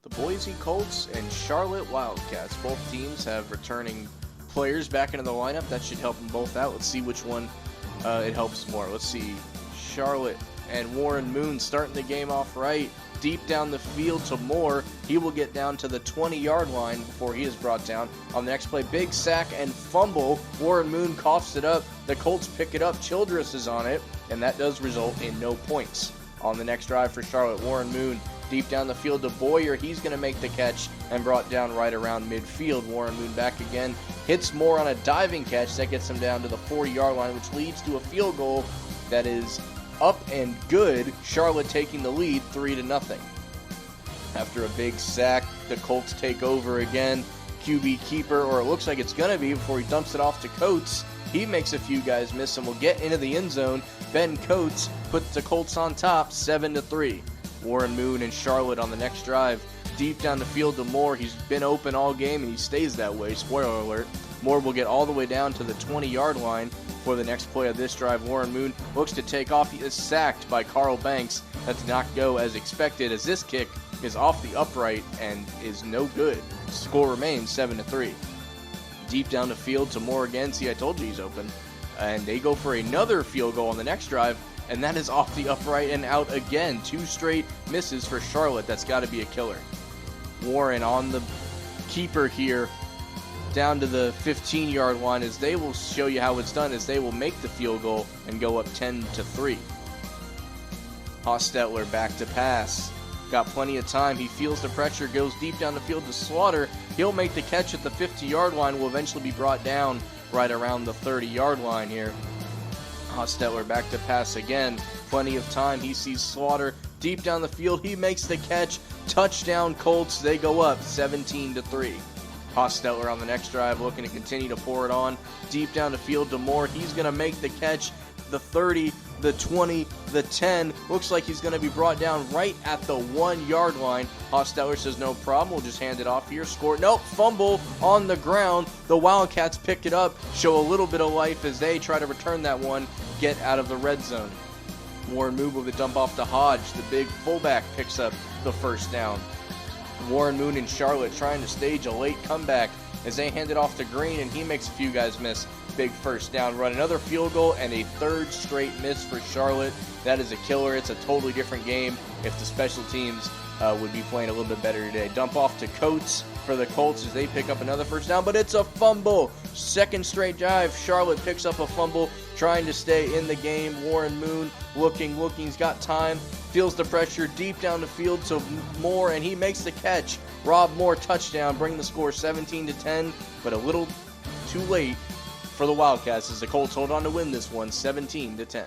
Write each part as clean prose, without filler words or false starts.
The Boise Colts and Charlotte Wildcats. Both teams have returning players back into the lineup. That should help them both out. Let's see which one it helps more. Let's see. Charlotte and Warren Moon starting the game off right. Deep down the field to Moore. He will get down to the 20-yard line before he is brought down. On the next play, big sack and fumble. Warren Moon coughs it up. The Colts pick it up. Childress is on it, and that does result in no points. On the next drive for Charlotte, Warren Moon deep down the field to Boyer. He's going to make the catch and brought down right around midfield. Warren Moon back again. Hits Moore on a diving catch. That gets him down to the 40-yard line, which leads to a field goal that is up and good. Charlotte taking the lead 3-0. After a big sack, the Colts take over again. QB keeper, or it looks like it's going to be before he dumps it off to Coates. He makes a few guys miss and will get into the end zone. Ben Coates puts the Colts on top 7-3. Warren Moon and Charlotte on the next drive. Deep down the field to Moore. He's been open all game and he stays that way. Spoiler alert. Moore will get all the way down to the 20-yard line for the next play of this drive. Warren Moon looks to take off. He is sacked by Carl Banks. That did not go as expected, as this kick is off the upright and is no good. Score remains 7-3. Deep down the field to Moore again. See, I told you he's open. And they go for another field goal on the next drive, and that is off the upright and out again. 2 straight misses for Charlotte. That's got to be a killer. Warren on the keeper here down to the 15-yard line, as they will show you how it's done, as they will make the field goal and go up 10-3. Hostetler back to pass. Got plenty of time. He feels the pressure, goes deep down the field to Slaughter. He'll make the catch at the 50-yard line, will eventually be brought down right around the 30-yard line here. Hostetler back to pass again. Plenty of time. He sees Slaughter deep down the field. He makes the catch. Touchdown Colts. They go up 17-3. Hostetler on the next drive looking to continue to pour it on. Deep down the field to Moore. He's going to make the catch. The 30, the 20, the 10. Looks like he's going to be brought down right at the 1-yard line. Hostetler says no problem. We'll just hand it off here. Score. Nope. Fumble on the ground. The Wildcats pick it up. Show a little bit of life as they try to return that one. Get out of the red zone. Warren Moon with a dump off to Hodge. The big fullback picks up the first down. Warren Moon and Charlotte trying to stage a late comeback as they hand it off to Green, and he makes a few guys miss. Big first down run. Another field goal and a 3rd straight miss for Charlotte. That is a killer. It's a totally different game if the special teams would be playing a little bit better today. Dump off to Coates for the Colts as they pick up another first down, but it's a fumble. 2nd straight drive. Charlotte picks up a fumble, trying to stay in the game. Warren Moon looking, he's got time, feels the pressure deep down the field to Moore, and he makes the catch. Rob Moore touchdown, bring the score 17-10, but a little too late for the Wildcats as the Colts hold on to win this one 17-10.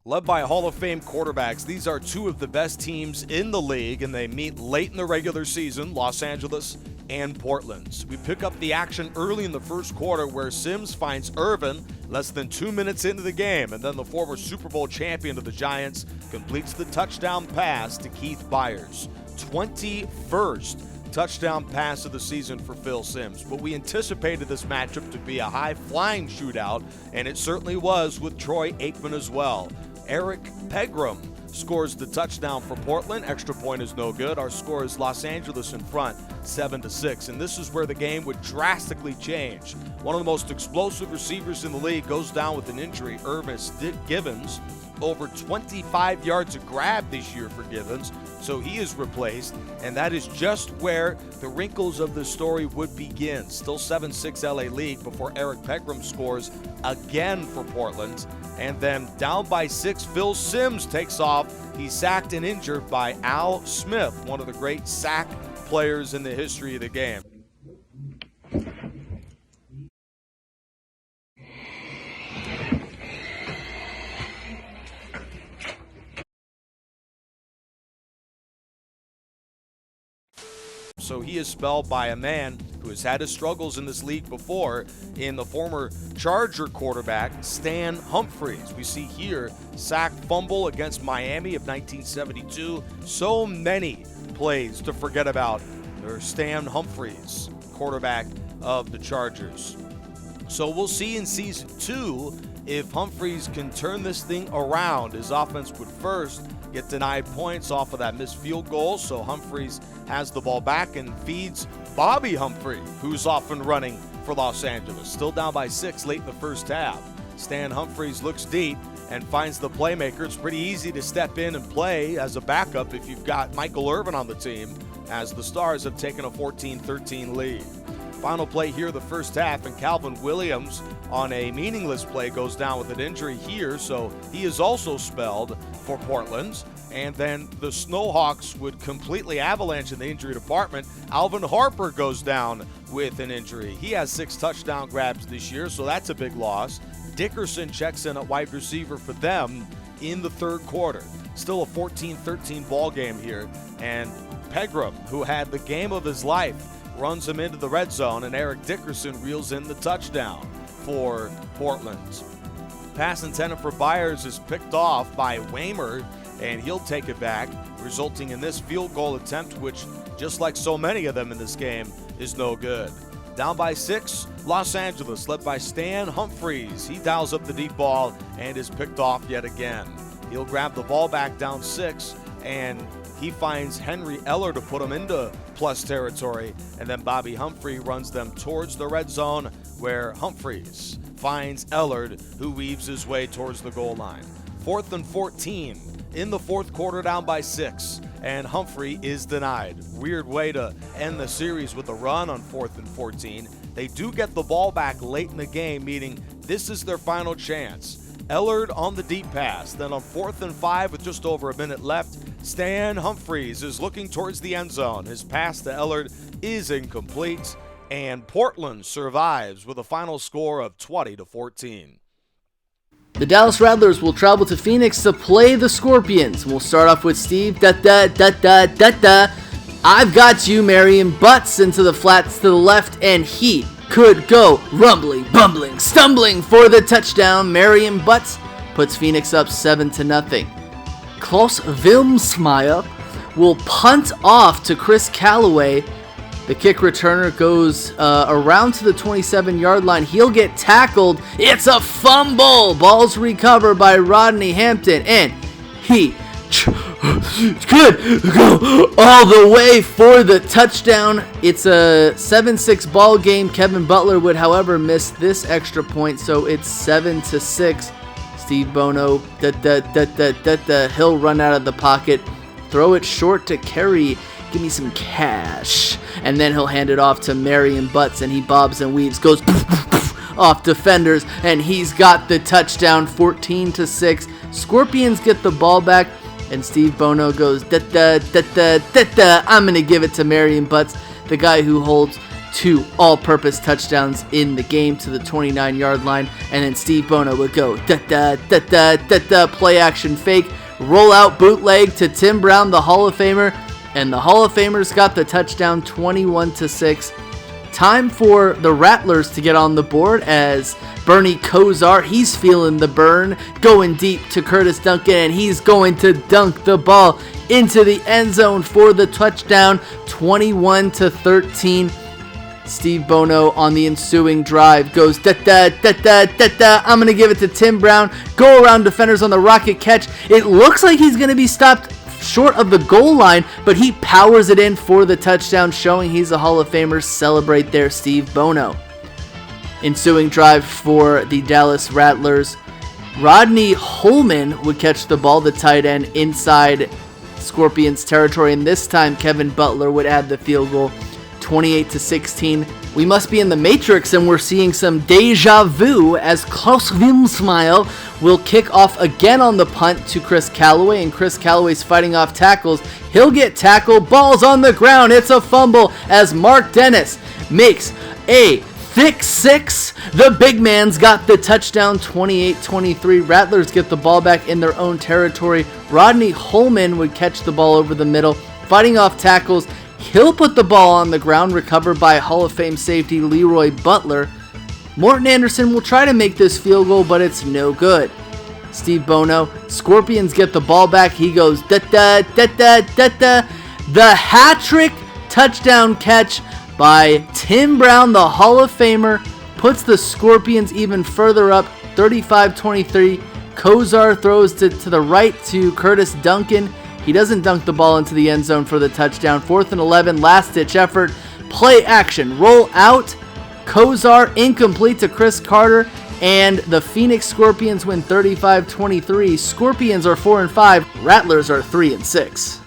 Led by Hall of Fame quarterbacks, these are 2 of the best teams in the league, and they meet late in the regular season, Los Angeles and Portland. We pick up the action early in the first quarter where Sims finds Irvin less than 2 minutes into the game, and then the former Super Bowl champion of the Giants completes the touchdown pass to Keith Byers. 21st touchdown pass of the season for Phil Sims. But we anticipated this matchup to be a high-flying shootout, and it certainly was with Troy Aikman as well. Eric Pegram scores the touchdown for Portland. Extra point is no good. Our score is Los Angeles in front, 7-6. And this is where the game would drastically change. One of the most explosive receivers in the league goes down with an injury. Irvis Givens, over 25 yards a grab this year for Givens, so he is replaced, and that is just where the wrinkles of the story would begin. Still 7-6 LA lead before Eric Pegram scores again for Portland, and then down by 6, Phil Sims takes off. He's sacked and injured by Al Smith, one of the great sack players in the history of the game. So he is spelled by a man who has had his struggles in this league before, in the former Charger quarterback, Stan Humphries. We see here, sack fumble against Miami of 1972. So many plays to forget about. There's Stan Humphries, quarterback of the Chargers. So we'll see in season 2 if Humphries can turn this thing around. His offense would first get denied points off of that missed field goal. So Humphreys has the ball back and feeds Bobby Humphrey, who's off and running for Los Angeles. Still down by 6 late in the first half. Stan Humphreys looks deep and finds the playmaker. It's pretty easy to step in and play as a backup if you've got Michael Irvin on the team, as the Stars have taken a 14-13 lead. Final play here the first half, and Calvin Williams on a meaningless play goes down with an injury here, so he is also spelled for Portland. And then the Snowhawks would completely avalanche in the injury department. Alvin Harper goes down with an injury. He has 6 touchdown grabs this year, so that's a big loss. Dickerson checks in at wide receiver for them in the third quarter. Still a 14-13 ball game here, and Pegram, who had the game of his life, runs him into the red zone, and Eric Dickerson reels in the touchdown for Portland. Pass intended for Byers is picked off by Waymer, and he'll take it back, resulting in this field goal attempt, which, just like so many of them in this game, is no good. Down by 6, Los Angeles, led by Stan Humphreys. He dials up the deep ball and is picked off yet again. He'll grab the ball back down 6, and he finds Henry Eller to put him into plus territory, and then Bobby Humphrey runs them towards the red zone, where Humphreys finds Ellard, who weaves his way towards the goal line. 4th and 14 in the fourth quarter, down by 6, and Humphrey is denied. Weird way to end the series with a run on 4th and 14. They do get the ball back late in the game, meaning this is their final chance. Ellard on the deep pass. Then on 4th and 5 with just over a minute left, Stan Humphreys is looking towards the end zone. His pass to Ellard is incomplete, and Portland survives with a final score of 20-14. The Dallas Rattlers will travel to Phoenix to play the Scorpions. We'll start off with Steve. I've got you, Marion Butts into the flats to the left, and he could go rumbling, bumbling, stumbling for the touchdown. Marion Butts puts Phoenix up 7-0. Klaus Wilmsmeyer will punt off to Chris Calloway. The kick returner goes around to the 27-yard line. He'll get tackled. It's a fumble. Ball's recovered by Rodney Hampton, and he could go all the way for the touchdown. It's a 7-6 ball game. Kevin Butler would, however, miss this extra point, so it's 7-6. Steve Bono, he'll run out of the pocket, throw it short to Kerry. Give me some cash. And then he'll hand it off to Marion Butts, and he bobs and weaves, goes off defenders, and he's got the touchdown, 14-6. Scorpions get the ball back, and Steve Bono goes, I'm going to give it to Marion Butts, the guy who holds 2 all-purpose touchdowns in the game, to the 29-yard line. And then Steve Bono would go, play action fake, roll out bootleg to Tim Brown, the Hall of Famer, and the Hall of Famers got the touchdown, 21-6. Time for the Rattlers to get on the board as Bernie Kosar, he's feeling the burn, going deep to Curtis Duncan, and he's going to dunk the ball into the end zone for the touchdown, 21-13. Steve Bono on the ensuing drive goes, I'm going to give it to Tim Brown, go around defenders on the rocket catch. It looks like he's going to be stopped short of the goal line, but he powers it in for the touchdown, showing he's a Hall of Famer. Celebrate there, Steve Bono. Ensuing drive for the Dallas Rattlers. Rodney Holman would catch the ball, the tight end, inside Scorpions territory, and this time Kevin Butler would add the field goal, 28-16. We must be in the Matrix, and we're seeing some deja vu as Klaus Wilmsmeyer will kick off again on the punt to Chris Calloway, and Chris Calloway's fighting off tackles. He'll get tackled, ball's on the ground, it's a fumble as Mark Dennis makes a thick 6. The big man's got the touchdown, 28-23. Rattlers get the ball back in their own territory. Rodney Holman would catch the ball over the middle, fighting off tackles. He'll put the ball on the ground, recovered by Hall of Fame safety Leroy Butler. Morton Anderson will try to make this field goal, but it's no good. Steve Bono, Scorpions get the ball back. He goes, The hat-trick touchdown catch by Tim Brown, the Hall of Famer, puts the Scorpions even further up, 35-23. Kozar throws to the right to Curtis Duncan. He doesn't dunk the ball into the end zone for the touchdown. 4th and 11, last-ditch effort. Play action, roll out. Kozar incomplete to Chris Carter, and the Phoenix Scorpions win 35-23. Scorpions are 4-5. Rattlers are 3-6.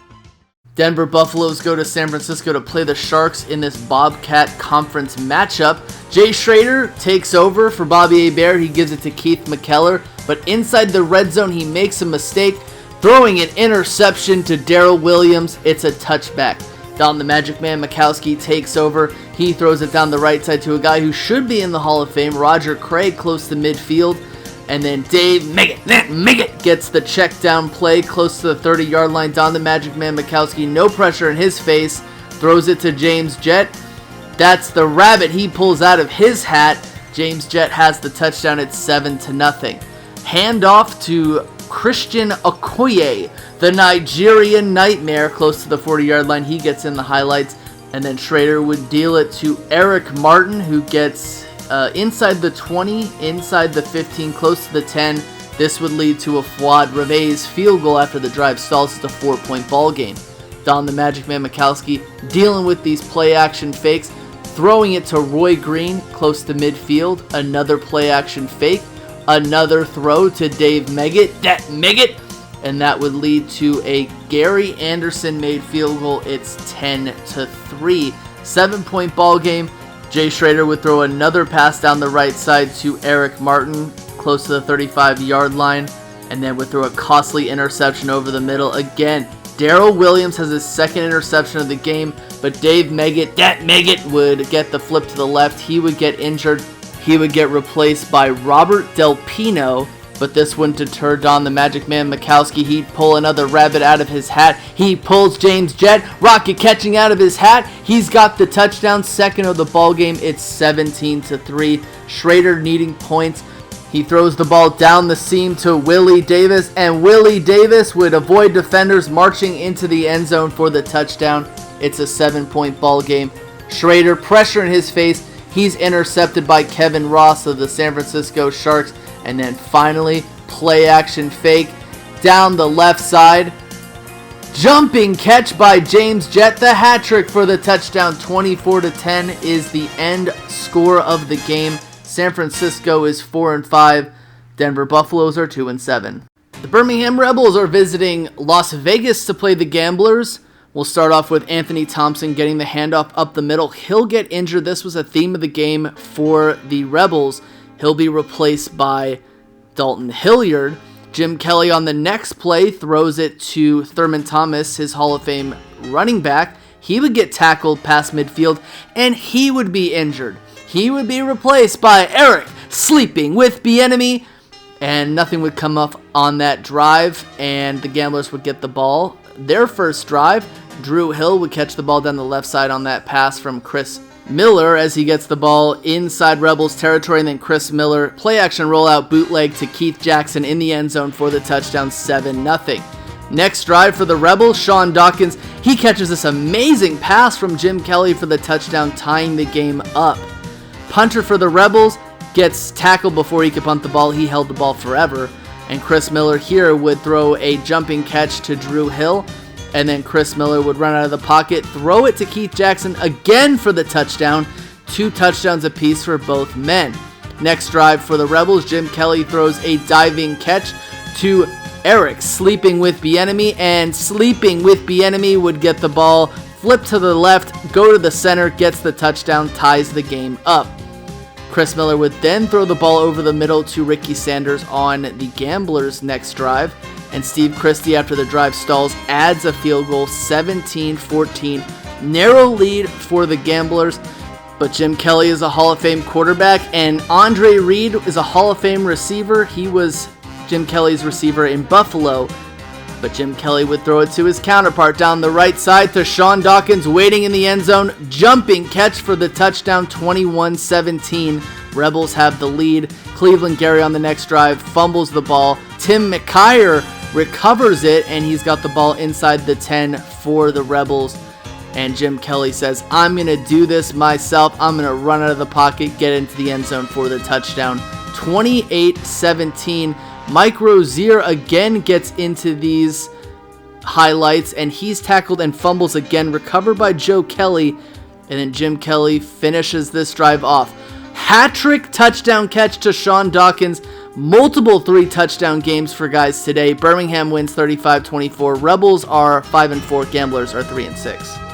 Denver Buffaloes go to San Francisco to play the Sharks in this Bobcat Conference matchup. Jay Schrader takes over for Bobby Hebert. He gives it to Keith McKellar, but inside the red zone, he makes a mistake, throwing an interception to Darrell Williams. It's a touchback. Don the Magic Man Mikowski takes over. He throws it down the right side to a guy who should be in the Hall of Fame, Roger Craig, close to midfield. And then Dave Meggett gets the check down play close to the 30-yard line. Don the Magic Man Mikowski, no pressure in his face, throws it to James Jett. That's the rabbit he pulls out of his hat. James Jett has the touchdown at 7-0. Handoff to Christian Okoye, the Nigerian Nightmare, close to the 40-yard line. He gets in the highlights. And then Schrader would deal it to Eric Martin, who gets inside the 20, inside the 15, close to the 10. This would lead to a Fuad Reve's field goal after the drive stalls. It's a 4-point ball game. Don the Magic Man Mikowski dealing with these play action fakes, throwing it to Roy Green close to midfield. Another play action fake, another throw to Dave Meggett, and that would lead to a Gary Anderson made field goal. It's 10-3, 7-point ball game. Jay Schrader would throw another pass down the right side to Eric Martin, close to the 35-yard line, and then would throw a costly interception over the middle again. Darrell Williams has his second interception of the game, but Dave Meggett would get the flip to the left. He would get injured. He would get replaced by Robert Del Pino, but this wouldn't deter Don the Magic Man Mikowski. He'd pull another rabbit out of his hat. He pulls James Jett, rocket catching out of his hat. He's got the touchdown, second of the ball game. It's 17-3. Schrader needing points. He throws the ball down the seam to Willie Davis, and Willie Davis would avoid defenders marching into the end zone for the touchdown. It's a 7-point ball game. Schrader, pressure in his face. He's intercepted by Kevin Ross of the San Francisco Sharks. And then finally, play action fake down the left side. Jumping catch by James Jett, the hat trick for the touchdown. 24-10 is the end score of the game. San Francisco is 4-5. Denver Buffaloes are 2-7. The Birmingham Rebels are visiting Las Vegas to play the Gamblers. We'll start off with Anthony Thompson getting the handoff up the middle. He'll get injured. This was a theme of the game for the Rebels. He'll be replaced by Dalton Hilliard. Jim Kelly on the next play throws it to Thurman Thomas, his Hall of Fame running back. He would get tackled past midfield, and he would be injured. He would be replaced by Eric Sleeping with Bieniemy, and nothing would come up on that drive, and the Gamblers would get the ball. Their first drive, Drew Hill would catch the ball down the left side on that pass from Chris Miller as he gets the ball inside Rebels territory, and then Chris Miller play action rollout bootleg to Keith Jackson in the end zone for the touchdown, 7-0. Next drive for the Rebels, Sean Dawkins, he catches this amazing pass from Jim Kelly for the touchdown, tying the game up. Punter for the Rebels gets tackled before he could punt the ball. He held the ball forever, and Chris Miller here would throw a jumping catch to Drew Hill. And then Chris Miller would run out of the pocket, throw it to Keith Jackson again for the touchdown. 2 touchdowns apiece for both men. Next drive for the Rebels, Jim Kelly throws a diving catch to Eric Sleeping with Bieniemy, and Sleeping with Bieniemy would get the ball, flip to the left, go to the center, gets the touchdown, ties the game up. Chris Miller would then throw the ball over the middle to Ricky Sanders on the Gamblers' next drive. And Steve Christie, after the drive stalls, adds a field goal, 17-14. Narrow lead for the Gamblers, but Jim Kelly is a Hall of Fame quarterback, and Andre Reed is a Hall of Fame receiver. He was Jim Kelly's receiver in Buffalo, but Jim Kelly would throw it to his counterpart down the right side to Sean Dawkins, waiting in the end zone, jumping catch for the touchdown, 21-17. Rebels have the lead. Cleveland Gary on the next drive fumbles the ball. Tim McKyer recovers it, and he's got the ball inside the 10 for the Rebels. And Jim Kelly says, I'm going to do this myself. I'm going to run out of the pocket, get into the end zone for the touchdown. 28-17. Mike Rozier again gets into these highlights, and he's tackled and fumbles again, recovered by Joe Kelly, and then Jim Kelly finishes this drive off. Hat-trick touchdown catch to Sean Dawkins. Multiple 3-touchdown games for guys today. Birmingham wins 35-24. Rebels are 5-4. Gamblers are 3-6.